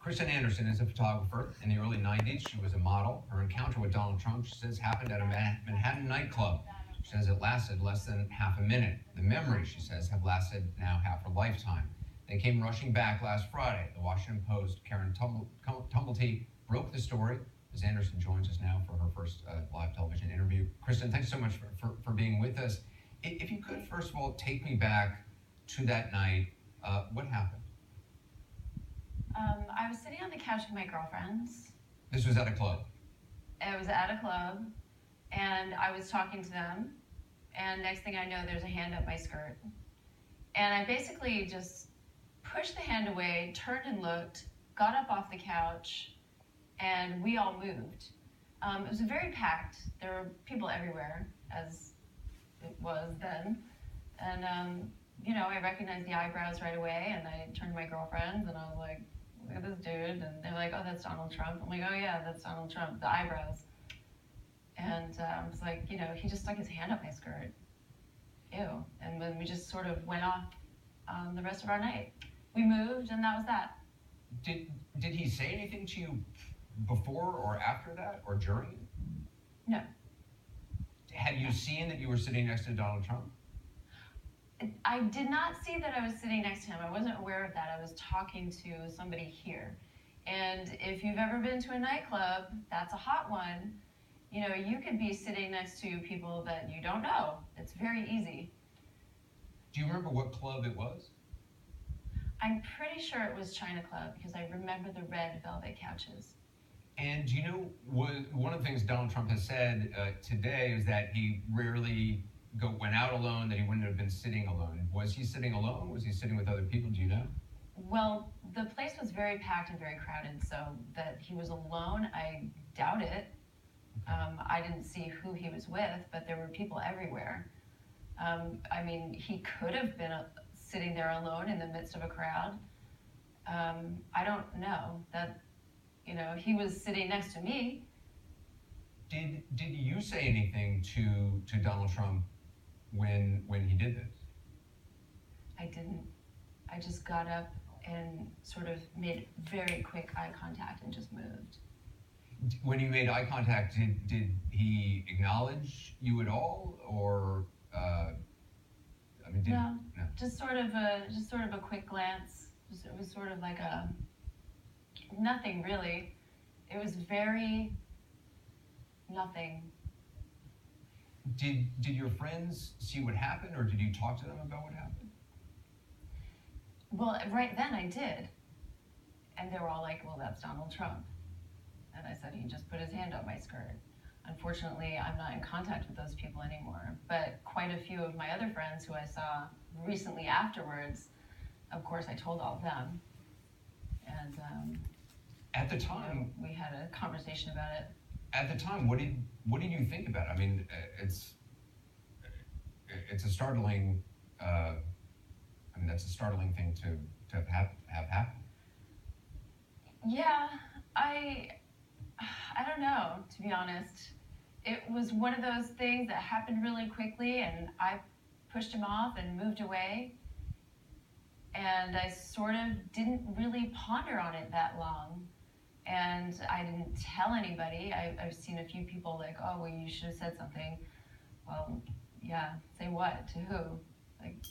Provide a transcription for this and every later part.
Kristen Anderson is a photographer. In the early 90s, she was a model. Her encounter with Donald Trump, she says, happened at a Manhattan nightclub. She says it lasted less than half a minute. The memories, she says, have lasted now half her lifetime. They came rushing back last Friday. The Washington Post, Karen Tumblety, broke the story. Ms. Anderson joins us now for her first live television interview. Kristen, thanks so much for being with us. If you could, first of all, take me back to that night. What happened? I was sitting on the couch with my girlfriends. This was at a club? It was at a club, and I was talking to them, and next thing I know, there's a hand up my skirt. And I basically just pushed the hand away, turned and looked, got up off the couch, and we all moved. It was very packed. There were people everywhere, as it was then. And, you know, I recognized the eyebrows right away, and I turned to my girlfriends, and I was like, look at this dude. And they're like, oh, that's Donald Trump. I'm like, oh, yeah, that's Donald Trump, the eyebrows. And I was like, you know, he just stuck his hand up my skirt. Ew. And then we just sort of went off the rest of our night. We moved, and that was that. Did he say anything to you before or after that, or during? No. Had you seen that you were sitting next to Donald Trump? I did not see that I was sitting next to him. I wasn't aware of that. I was talking to somebody here. And if you've ever been to a nightclub, that's a hot one. You know, you could be sitting next to people that you don't know. It's very easy. Do you remember what club it was? I'm pretty sure it was China Club because I remember the red velvet couches. And you know, one of the things Donald Trump has said today is that he rarely went out alone, that he wouldn't have been sitting alone. Was he sitting alone? Was he sitting with other people? Do you know? Well, the place was very packed and very crowded, so that he was alone, I doubt it. I didn't see who he was with, but there were people everywhere. I mean, he could have been sitting there alone in the midst of a crowd. I don't know. That, you know, he was sitting next to me. Did you say anything to Donald Trump when he did this? I didn't. I just got up and sort of made very quick eye contact and just moved. When you made eye contact, did he acknowledge you at all, or I mean, no, just sort of a quick glance. It was sort of like a nothing really. It was very nothing. Did your friends see what happened, or did you talk to them about what happened? Well, right then I did. And they were all like, well, that's Donald Trump. And I said, he just put his hand up my skirt. Unfortunately, I'm not in contact with those people anymore. But quite a few of my other friends who I saw recently afterwards, of course, I told all of them. And at the time, you know, we had a conversation about it. At the time, what did you think about it? I mean, it's a startling. I mean, that's a startling thing to have happen. Yeah, I don't know, to be honest. It was one of those things that happened really quickly, and I pushed him off and moved away. And I sort of didn't really ponder on it that long. And I didn't tell anybody. I've seen a few people like, oh, well, you should have said something. Well, yeah, say what? To who? Like,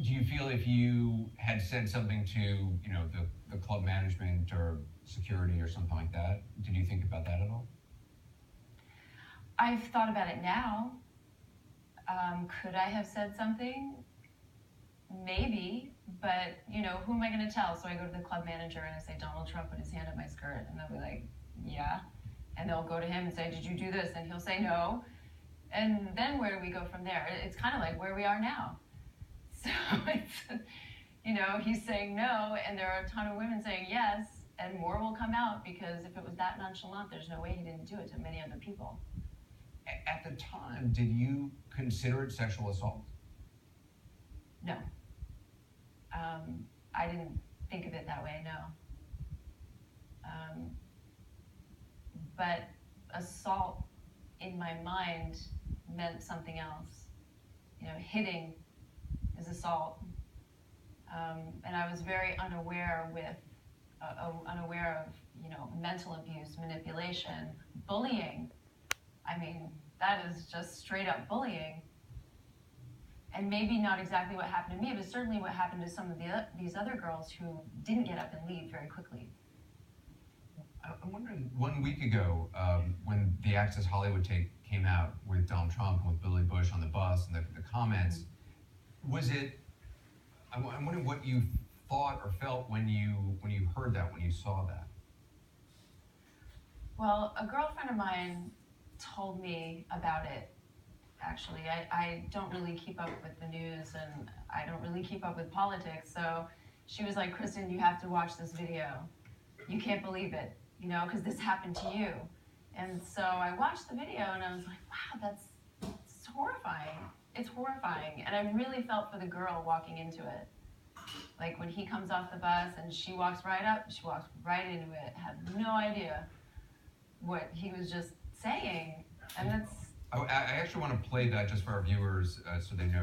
do you feel if you had said something to, you know, the club management or security or something like that, did you think about that at all? I've thought about it now. Could I have said something? Maybe, but, you know, who am I going to tell? So I go to the club manager and I say, Donald Trump put his hand up my skirt. And they'll be like, yeah. And they'll go to him and say, did you do this? And he'll say no. And then where do we go from there? It's kind of like where we are now. So it's, you know, he's saying no, and there are a ton of women saying yes, and more will come out, because if it was that nonchalant, there's no way he didn't do it to many other people. At the time, did you consider it sexual assault? No. I didn't think of it that way, no. But assault in my mind meant something else. You know, hitting is assault. And I was very unaware with unaware of, mental abuse, manipulation, bullying. I mean, that is just straight up bullying. And maybe not exactly what happened to me, but certainly what happened to some of these other girls who didn't get up and leave very quickly. I'm wondering, 1 week ago, when the Access Hollywood tape came out with Donald Trump and with Billy Bush on the bus and the comments, was it, I'm wondering what you thought or felt when you heard that, when you saw that? Well, a girlfriend of mine told me about it. Actually, I don't really keep up with the news, and I don't really keep up with politics, so she was like, Kristen, you have to watch this video. You can't believe it, because this happened to you. And so I watched the video, and I was like, wow, it's horrifying. It's horrifying. And I really felt for the girl walking into it. Like when he comes off the bus and she walks right up, she walks right into it, had no idea what he was just saying. And that's... I actually want to play that just for our viewers so they know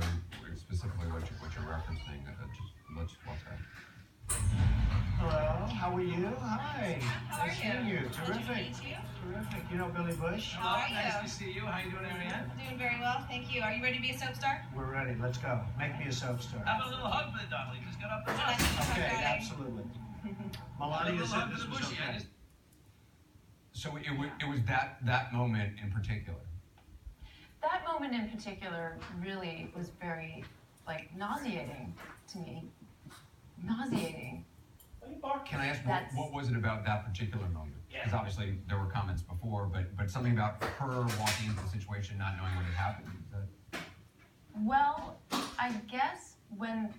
specifically what you're referencing. Let's watch that. Hello, how are you? Hi. How are Nice seeing you. Pleasure to Terrific. meet you. Terrific. You know Billy Bush? How are you? Nice to see you. How you doing, Ariane? Doing very well, thank you. Are you ready to be a soap star? We're ready. Let's go. Make me a soap star. Have a little hug for the duckling. Just got up the Would you like bus. to be Okay, darling? absolutely. A Melania little said hug for this the was bushy. I okay. just So it was that moment in particular. That moment in particular really was very, nauseating to me. Nauseating. Can I ask, That's- what was it about that particular moment? Because Yeah. obviously there were comments before, but something about her walking into the situation, not knowing what had happened. Is that... Well, I guess when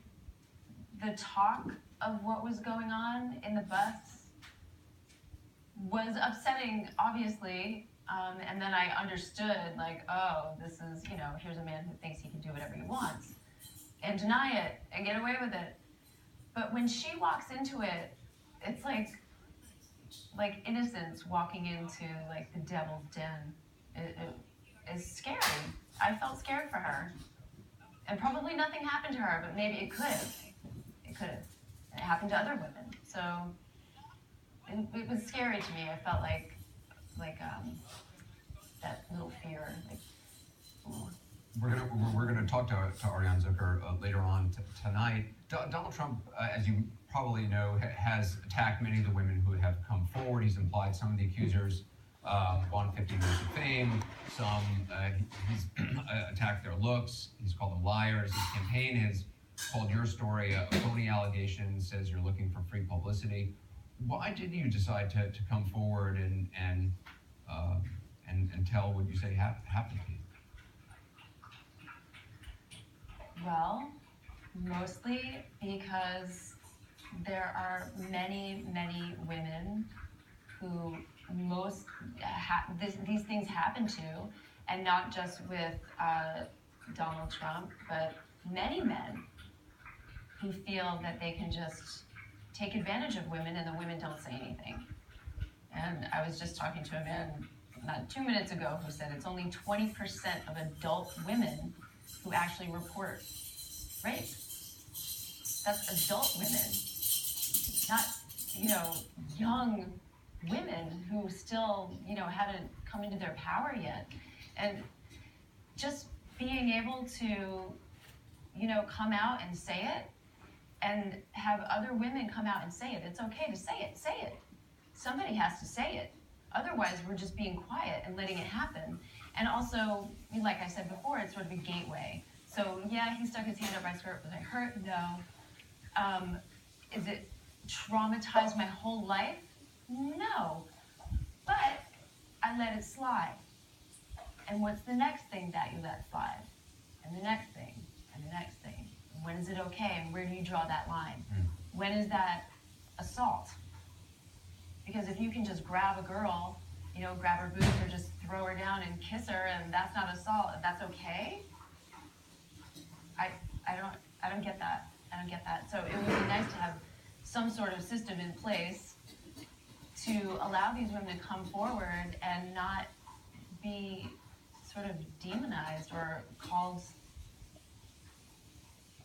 the talk of what was going on in the bus was upsetting, obviously, and then I understood, this is, here's a man who thinks he can do whatever he wants and deny it and get away with it. But when she walks into it, it's like innocence walking into the devil's den. It is scary. I felt scared for her. And probably nothing happened to her, but maybe it could have. It could have. And it happened to other women. So it was scary to me. I felt like that little fear. Ooh. We're gonna talk to Ariane Zucker later on tonight. Donald Trump, as you probably know, has attacked many of the women who have come forward. He's implied some of the accusers won 15 years of fame. Some he's attacked their looks. He's called them liars. His campaign has called your story a phony allegation. Says you're looking for free publicity. Why did you decide to come forward and tell what you say happened to you? Well, mostly because there are many, many women who these things happen to, and not just with Donald Trump, but many men who feel that they can just take advantage of women and the women don't say anything. And I was just talking to a man not 2 minutes ago who said it's only 20% of adult women who actually report rape. That's adult women, not, young women who still, haven't come into their power yet. And just being able to, come out and say it and have other women come out and say it. It's okay to say it. Somebody has to say it. Otherwise, we're just being quiet and letting it happen. And also, like I said before, it's sort of a gateway. So yeah, he stuck his hand up my skirt. Was I hurt? No. Is it traumatized my whole life? No. But I let it slide. And what's the next thing that you let slide? And the next thing, and the next thing. And when is it okay? And where do you draw that line? When is that assault? Because if you can just grab a girl, grab her boobs or just throw her down and kiss her, and that's not assault, that's okay? I don't get that. I don't get that. So it would be nice to have some sort of system in place to allow these women to come forward and not be sort of demonized or called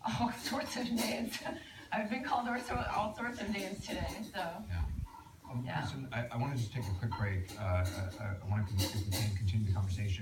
all sorts of names. I've been called all sorts of names today, so. Yeah. Yeah. Listen, I want to just take a quick break. I want to, if we can, continue the conversation.